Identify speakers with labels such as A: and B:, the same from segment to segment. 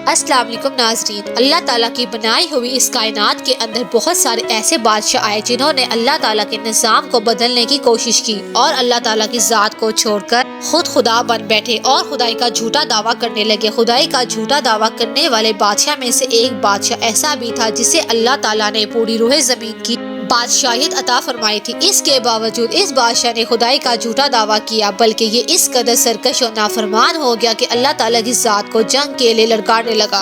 A: السلام علیکم ناظرین، اللہ تعالیٰ کی بنائی ہوئی اس کائنات کے اندر بہت سارے ایسے بادشاہ آئے جنہوں نے اللہ تعالیٰ کے نظام کو بدلنے کی کوشش کی اور اللہ تعالیٰ کی ذات کو چھوڑ کر خود خدا بن بیٹھے اور خدائی کا جھوٹا دعویٰ کرنے لگے۔ خدائی کا جھوٹا دعویٰ کرنے والے بادشاہ میں سے ایک بادشاہ ایسا بھی تھا جسے اللہ تعالیٰ نے پوری روح زمین کی بادشاہیت عطا فرمائی تھی۔ اس کے باوجود اس بادشاہ نے خدائی کا جھوٹا دعویٰ کیا، بلکہ یہ اس قدر سرکش اور نافرمان ہو گیا کہ اللہ تعالیٰ کی ذات کو جنگ کے لیے للکارنے لگا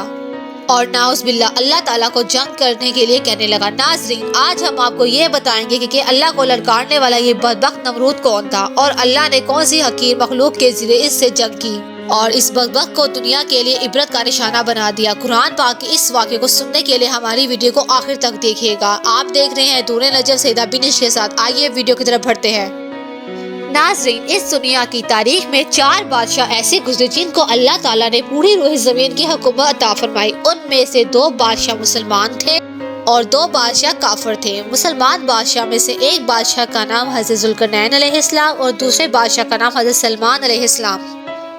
A: اور نعوذ باللہ اللہ تعالیٰ کو جنگ کرنے کے لیے کہنے لگا۔ ناظرین، آج ہم آپ کو یہ بتائیں گے کہ اللہ کو للکارنے والا یہ بدبخت نمرود کون تھا اور اللہ نے کون سی حقیر مخلوق کے ذریعے اس سے جنگ کی اور اس بدبخت کو دنیا کے لیے عبرت کا نشانہ بنا دیا۔ قرآن پاک کے اس واقعے کو سننے کے لیے ہماری ویڈیو کو آخر تک دیکھیے گا۔ آپ دیکھ رہے ہیں دور نجر سیدہ بنش کے ساتھ، آئیے ویڈیو کی طرف بڑھتے ہیں۔ ناظرین، اس دنیا کی تاریخ میں 4 بادشاہ ایسے گزرے جن کو اللہ تعالیٰ نے پوری روح زمین کی حکومت عطا فرمائی۔ ان میں سے 2 بادشاہ مسلمان تھے اور 2 بادشاہ کافر تھے۔ مسلمان بادشاہ میں سے ایک بادشاہ کا نام حضرت ذوالقرنین علیہ السلام اور دوسرے بادشاہ کا نام حضرت سلمان علیہ السلام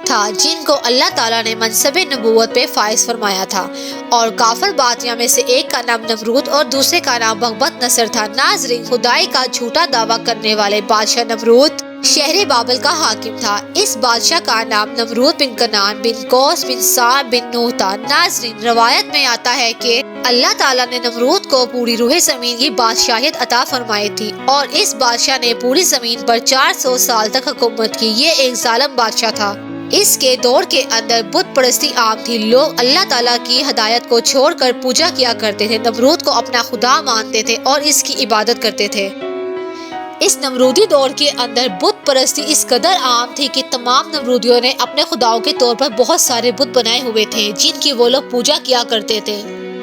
A: تھا، جن کو اللہ تعالیٰ نے منصب نبوت پہ فائز فرمایا تھا۔ اور کافر بادشاہ میں سے ایک کا نام نمرود اور دوسرے کا نام بغبت نصر تھا۔ ناظرین، خدائی کا جھوٹا دعویٰ کرنے والے بادشاہ نمرود شہر بابل کا حاکم تھا۔ اس بادشاہ کا نام نمرود بن کنعان بن کوس بن سعد بن نوح تھا۔ ناظرین، روایت میں آتا ہے کہ اللہ تعالیٰ نے نمرود کو پوری روح زمین کی بادشاہیت عطا فرمائی تھی اور اس بادشاہ نے پوری زمین پر 400 سال تک حکومت کی۔ یہ ایک ظالم بادشاہ تھا۔ اس کے دور کے اندر بت پرستی عام تھی۔ لوگ اللہ تعالیٰ کی ہدایت کو چھوڑ کر پوجا کیا کرتے تھے، نمرود کو اپنا خدا مانتے تھے اور اس کی عبادت کرتے تھے۔ اس نمرودی دور کے اندر بت پرستی اس قدر عام تھی کہ تمام نمرودیوں نے اپنے خداؤں کے طور پر بہت سارے بت بنائے ہوئے تھے جن کی وہ لوگ پوجا کیا کرتے تھے۔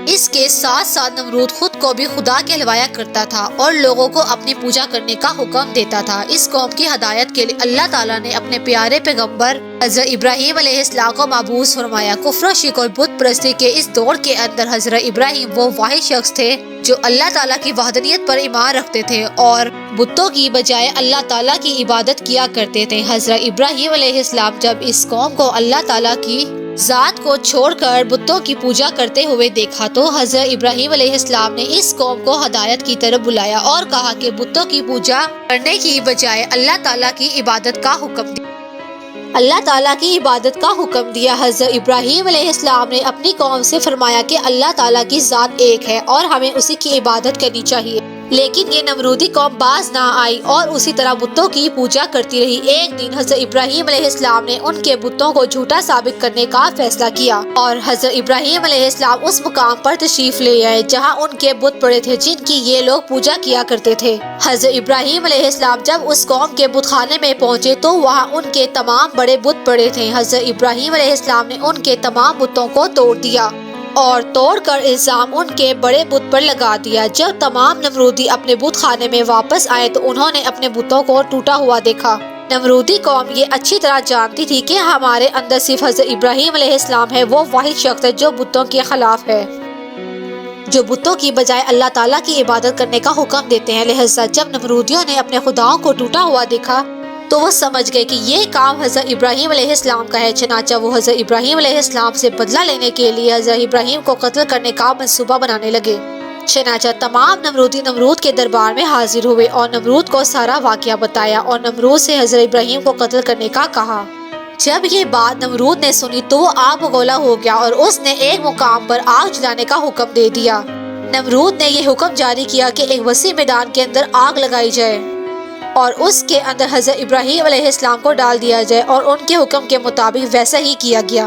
A: اس کے ساتھ ساتھ نمرود خود کو بھی خدا کہلوایا کرتا تھا اور لوگوں کو اپنی پوجا کرنے کا حکم دیتا تھا۔ اس قوم کی ہدایت کے لیے اللہ تعالیٰ نے اپنے پیارے پیغمبر حضرت ابراہیم علیہ السلام کو مبعوث فرمایا۔ کفر و شرک اور بت پرستی کے اس دور کے اندر حضرت ابراہیم وہ واحد شخص تھے جو اللہ تعالیٰ کی وحدانیت پر ایمان رکھتے تھے اور بتوں کی بجائے اللہ تعالیٰ کی عبادت کیا کرتے تھے۔ حضرت ابراہیم علیہ السلام جب اس قوم کو اللہ تعالیٰ کی ذات کو چھوڑ کر بتوں کی پوجا کرتے ہوئے دیکھا تو حضرت ابراہیم علیہ السلام نے اس قوم کو ہدایت کی طرف بلایا اور کہا کہ بتوں کی پوجا کرنے کی بجائے اللہ تعالیٰ کی عبادت کا حکم دیا۔ اللہ تعالیٰ کی عبادت کا حکم دیا۔ حضرت ابراہیم علیہ السلام نے اپنی قوم سے فرمایا کہ اللہ تعالیٰ کی ذات ایک ہے اور ہمیں اسی کی عبادت کرنی چاہیے، لیکن یہ نمرودی قوم باز نہ آئی اور اسی طرح بتوں کی پوجا کرتی رہی۔ ایک دن حضرت ابراہیم علیہ السلام نے ان کے بتوں کو جھوٹا ثابت کرنے کا فیصلہ کیا اور حضرت ابراہیم علیہ السلام اس مقام پر تشریف لے آئے جہاں ان کے بت پڑے تھے جن کی یہ لوگ پوجا کیا کرتے تھے۔ حضرت ابراہیم علیہ السلام جب اس قوم کے بت خانے میں پہنچے تو وہاں ان کے تمام بڑے بت پڑے تھے۔ حضرت ابراہیم علیہ السلام نے ان کے تمام بتوں کو توڑ دیا اور توڑ کر الزام ان کے بڑے بت پر لگا دیا۔ جب تمام نمرودی اپنے بت خانے میں واپس آئے تو انہوں نے اپنے بتوں کو ٹوٹا ہوا دیکھا۔ نمرودی قوم یہ اچھی طرح جانتی تھی کہ ہمارے اندر صرف حضرت ابراہیم علیہ السلام ہے، وہ واحد شخص ہے جو بتوں کے خلاف ہے، جو بتوں کی بجائے اللہ تعالیٰ کی عبادت کرنے کا حکم دیتے ہیں۔ لہذا جب نمرودیوں نے اپنے خداؤں کو ٹوٹا ہوا دیکھا تو وہ سمجھ گئے کہ یہ کام حضرت ابراہیم علیہ السلام کا ہے۔ چنانچہ وہ حضرت ابراہیم علیہ السلام سے بدلہ لینے کے لیے حضرت ابراہیم کو قتل کرنے کا منصوبہ بنانے لگے۔ چنانچہ تمام نمرودی نمرود کے دربار میں حاضر ہوئے اور نمرود کو سارا واقعہ بتایا اور نمرود سے حضرت ابراہیم کو قتل کرنے کا کہا۔ جب یہ بات نمرود نے سنی تو وہ آگ بگولا ہو گیا اور اس نے ایک مقام پر آگ جلانے کا حکم دے دیا۔ نمرود نے یہ حکم جاری کیا کہ ایک وسیع میدان کے اندر آگ لگائی جائے اور اس کے اندر حضرت ابراہیم علیہ السلام کو ڈال دیا جائے اور ان کے حکم کے مطابق ویسا ہی کیا گیا۔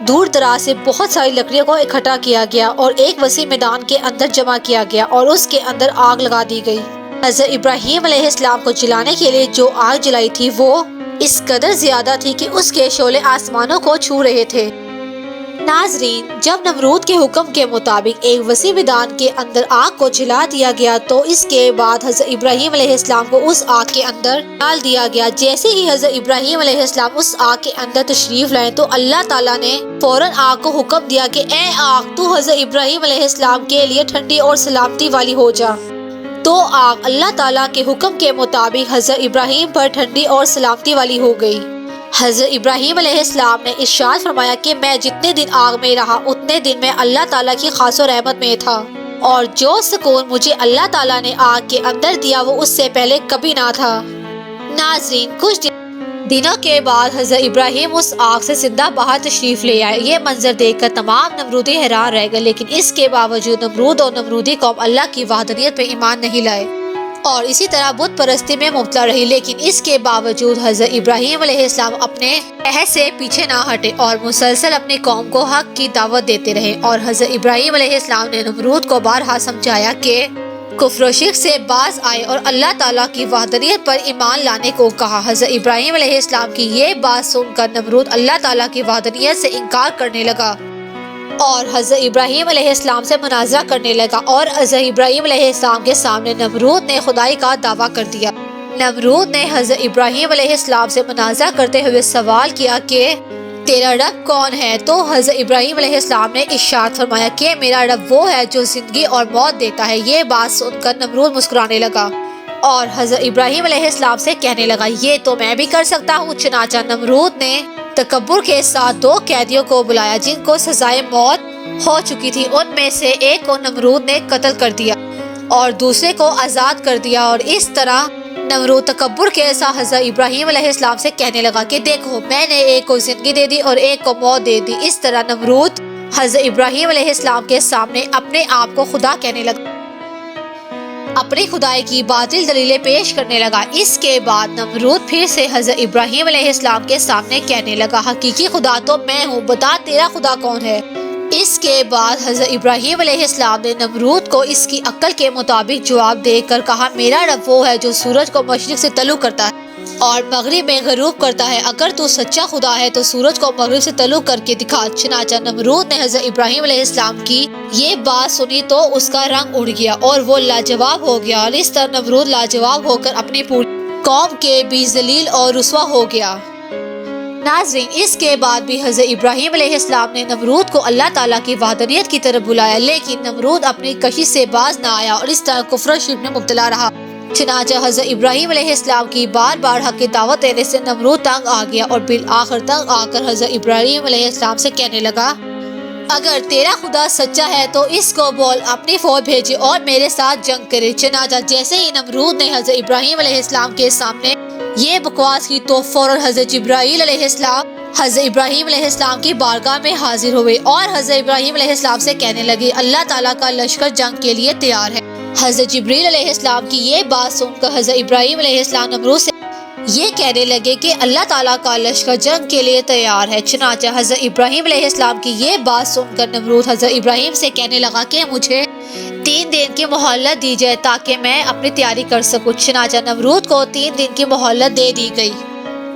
A: دور دراز سے بہت ساری لکڑیوں کو اکٹھا کیا گیا اور ایک وسیع میدان کے اندر جمع کیا گیا اور اس کے اندر آگ لگا دی گئی۔ حضرت ابراہیم علیہ السلام کو جلانے کے لیے جو آگ جلائی تھی وہ اس قدر زیادہ تھی کہ اس کے شعلے آسمانوں کو چھو رہے تھے۔ ناظرین، جب نمرود کے حکم کے مطابق ایک وسیع میدان کے اندر آگ کو جلا دیا گیا تو اس کے بعد حضرت ابراہیم علیہ السلام کو اس آگ کے اندر ڈال دیا گیا۔ جیسے ہی حضرت ابراہیم علیہ السلام اس آگ کے اندر تشریف لائے تو اللہ تعالیٰ نے فوراً آگ کو حکم دیا کہ اے آگ، تو حضرت ابراہیم علیہ السلام کے لیے ٹھنڈی اور سلامتی والی ہو جا۔ تو آگ اللہ تعالیٰ کے حکم کے مطابق حضرت ابراہیم پر ٹھنڈی اور سلامتی والی ہو گئی۔ حضرت ابراہیم علیہ السلام نے ارشاد فرمایا کہ میں جتنے دن آگ میں رہا اتنے دن میں اللہ تعالیٰ کی خاص و رحمت میں تھا، اور جو سکون مجھے اللہ تعالیٰ نے آگ کے اندر دیا وہ اس سے پہلے کبھی نہ تھا۔ ناظرین، کچھ دنوں کے بعد حضرت ابراہیم اس آگ سے زندہ باہر تشریف لے آئے۔ یہ منظر دیکھ کر تمام نمرودی حیران رہ گئے، لیکن اس کے باوجود نمرود اور نمرودی قوم اللہ کی وحدانیت پہ ایمان نہیں لائے اور اسی طرح بت پرستی میں مبتلا رہی۔ لیکن اس کے باوجود حضرت ابراہیم علیہ السلام اپنے عہد سے پیچھے نہ ہٹے اور مسلسل اپنی قوم کو حق کی دعوت دیتے رہے، اور حضرت ابراہیم علیہ السلام نے نمرود کو بارہا سمجھایا کہ کفر و شرک سے باز آئے اور اللہ تعالیٰ کی وحدانیت پر ایمان لانے کو کہا۔ حضرت ابراہیم علیہ السلام کی یہ بات سن کر نمرود اللہ تعالیٰ کی وحدانیت سے انکار کرنے لگا اور حضرت ابراہیم علیہ السلام سے مناظرہ کرنے لگا، اور حضرت ابراہیم علیہ السلام کے سامنے نمرود نے خدائی کا دعویٰ کر دیا۔ نمرود نے حضرت ابراہیم علیہ السلام سے مناظرہ کرتے ہوئے سوال کیا کہ تیرا رب کون ہے؟ تو حضرت ابراہیم علیہ السلام نے ارشاد فرمایا کہ میرا رب وہ ہے جو زندگی اور موت دیتا ہے۔ یہ بات سن کر نمرود مسکرانے لگا اور حضرت ابراہیم علیہ السلام سے کہنے لگا یہ تو میں بھی کر سکتا ہوں۔ چنانچہ نمرود نے تکبر کے ساتھ 2 قیدیوں کو بلایا جن کو سزائے موت ہو چکی تھی۔ ان میں سے ایک کو نمرود نے قتل کر دیا اور دوسرے کو آزاد کر دیا، اور اس طرح نمرود تکبر کے ساتھ حضرت ابراہیم علیہ السلام سے کہنے لگا کہ دیکھو میں نے ایک کو زندگی دے دی اور ایک کو موت دے دی۔ اس طرح نمرود حضرت ابراہیم علیہ السلام کے سامنے اپنے آپ کو خدا کہنے لگا، اپنی خدائی کی باطل دلیلیں پیش کرنے لگا۔ اس کے بعد نمرود پھر سے حضرت ابراہیم علیہ السلام کے سامنے کہنے لگا حقیقی خدا تو میں ہوں، بتا تیرا خدا کون ہے؟ اس کے بعد حضرت ابراہیم علیہ السلام نے نمرود کو اس کی عقل کے مطابق جواب دے کر کہا میرا رب وہ ہے جو سورج کو مشرق سے طلوع کرتا ہے اور مغرب میں غروب کرتا ہے۔ اگر تو سچا خدا ہے تو سورج کو مغرب سے طلوع کر کے دکھا۔ چنانچہ نمرود نے حضرت ابراہیم علیہ السلام کی یہ بات سنی تو اس کا رنگ اڑ گیا اور وہ لاجواب ہو گیا، اور اس طرح نمرود لاجواب ہو کر اپنی پوری قوم کے بیچ ذلیل اور رسوا ہو گیا۔ ناظرین، اس کے بعد بھی حضرت ابراہیم علیہ السلام نے نمرود کو اللہ تعالیٰ کی وحدانیت کی طرف بلایا، لیکن نمرود اپنی کشش سے باز نہ آیا اور اس طرح کفر و شرک میں مبتلا رہا۔ چنانچہ حضرت ابراہیم علیہ السلام کی بار بار حق کی دعوت دینے سے نمرود تنگ آ گیا اور بالآخر تنگ آ کر حضرت ابراہیم علیہ السلام سے کہنے لگا اگر تیرا خدا سچا ہے تو اس کو بول اپنی فوج بھیجے اور میرے ساتھ جنگ کرے۔ چنانچہ جیسے ہی نمرود نے حضرت ابراہیم علیہ السلام کے سامنے یہ بکواس کی تو فوراً حضرت جبرائیل علیہ السلام حضرت ابراہیم علیہ السلام کی بارگاہ میں حاضر ہوئے اور حضرت ابراہیم علیہ السلام سے کہنے لگے اللہ تعالیٰ کا لشکر جنگ کے لیے تیار ہے۔ حضرت جبریل علیہ السلام کی یہ بات سن کر حضرت ابراہیم علیہ السلام نمرود سے یہ کہنے لگے کہ اللہ تعالیٰ کا لشکر جنگ کے لیے تیار ہے۔ چنانچہ حضرت ابراہیم علیہ السلام کی یہ بات سن کر نمرود حضرت ابراہیم سے کہنے لگا کہ مجھے 3 دن کی مہلت دی جائے تاکہ میں اپنی تیاری کر سکوں۔ چنانچہ نمرود کو 3 دن کی مہلت دے دی گئی۔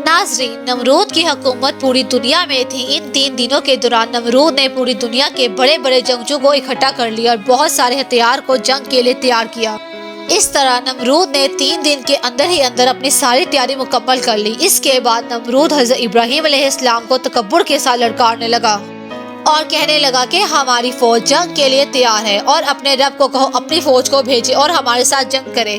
A: ناظرین، نمرود کی حکومت پوری دنیا میں تھی۔ ان 3 دنوں کے دوران نمرود نے پوری دنیا کے بڑے بڑے جنگجو کو اکٹھا کر لیا اور بہت سارے ہتھیار کو جنگ کے لیے تیار کیا۔ اس طرح نمرود نے 3 دن کے اندر ہی اندر اپنی ساری تیاری مکمل کر لی۔ اس کے بعد نمرود حضرت ابراہیم علیہ السلام کو تکبر کے ساتھ لڑکارنے لگا اور کہنے لگا کہ ہماری فوج جنگ کے لیے تیار ہے اور اپنے رب کو کہو اپنی فوج کو بھیجے اور ہمارے ساتھ جنگ کرے۔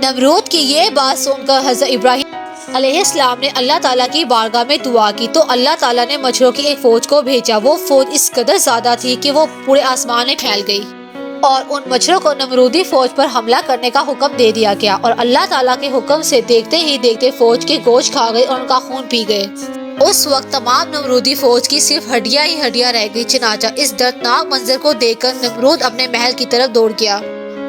A: نمرود کی یہ بات سن کر حضرت ابراہیم علیہ السلام نے اللہ تعالیٰ کی بارگاہ میں دعا کی تو اللہ تعالیٰ نے مچھروں کی ایک فوج کو بھیجا۔ وہ فوج اس قدر زیادہ تھی کہ وہ پورے آسمان میں پھیل گئی اور ان مچھروں کو نمرودی فوج پر حملہ کرنے کا حکم دے دیا گیا، اور اللہ تعالیٰ کے حکم سے دیکھتے ہی دیکھتے فوج کے گوشت کھا گئے اور ان کا خون پی گئے۔ اس وقت تمام نمرودی فوج کی صرف ہڈیاں ہی ہڈیاں رہ گئی۔ چنانچہ اس دردناک منظر کو دیکھ کر نمرود اپنے محل کی طرف دوڑ گیا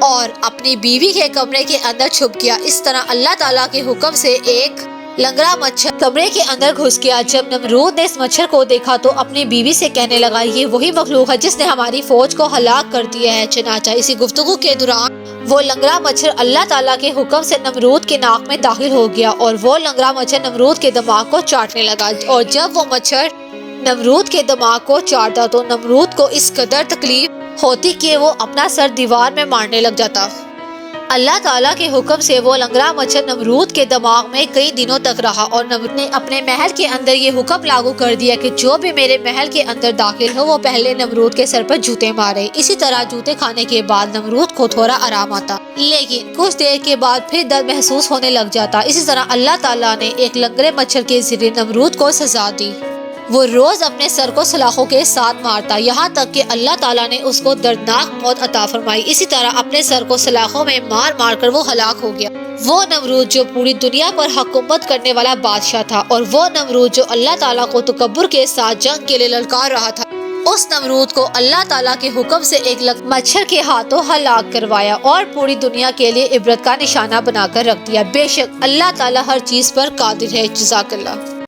A: اور اپنی بیوی کے کمرے کے اندر چھپ گیا۔ اس طرح اللہ تعالیٰ کے حکم سے ایک لنگڑا مچھر کمرے کے اندر گھس گیا۔ جب نمرود نے اس مچھر کو دیکھا تو اپنی بیوی سے کہنے لگا یہ وہی مخلوق ہے جس نے ہماری فوج کو ہلاک کر دیا ہے۔ چنانچہ اسی گفتگو کے دوران وہ لنگڑا مچھر اللہ تعالیٰ کے حکم سے نمرود کے ناک میں داخل ہو گیا اور وہ لنگڑا مچھر نمرود کے دماغ کو چاٹنے لگا، اور جب وہ مچھر نمرود کے دماغ کو چاٹتا تو نمرود کو اس قدر تکلیف ہوتی کہ وہ اپنا سر دیوار میں مارنے لگ جاتا۔ اللہ تعالیٰ کے حکم سے وہ لنگڑا مچھر نمرود کے دماغ میں کئی دنوں تک رہا اور نمرود نے اپنے محل کے اندر یہ حکم لاگو کر دیا کہ جو بھی میرے محل کے اندر داخل ہو وہ پہلے نمرود کے سر پر جوتے مارے۔ اسی طرح جوتے کھانے کے بعد نمرود کو تھوڑا آرام آتا، لیکن کچھ دیر کے بعد پھر درد محسوس ہونے لگ جاتا۔ اسی طرح اللہ تعالیٰ نے ایک لنگڑے مچھر کے ذریعے نمرود کو سزا دی۔ وہ روز اپنے سر کو سلاخوں کے ساتھ مارتا، یہاں تک کہ اللہ تعالیٰ نے اس کو دردناک موت عطا فرمائی۔ اسی طرح اپنے سر کو سلاخوں میں مار مار کر وہ ہلاک ہو گیا۔ وہ نمرود جو پوری دنیا پر حکومت کرنے والا بادشاہ تھا، اور وہ نمرود جو اللہ تعالیٰ کو تکبر کے ساتھ جنگ کے لیے للکار رہا تھا، اس نمرود کو اللہ تعالیٰ کے حکم سے ایک مچھر کے ہاتھوں ہلاک کروایا اور پوری دنیا کے لیے عبرت کا نشانہ بنا کر رکھ دیا۔ بے شک اللہ تعالیٰ ہر چیز پر قادر ہے۔ جزاک اللہ۔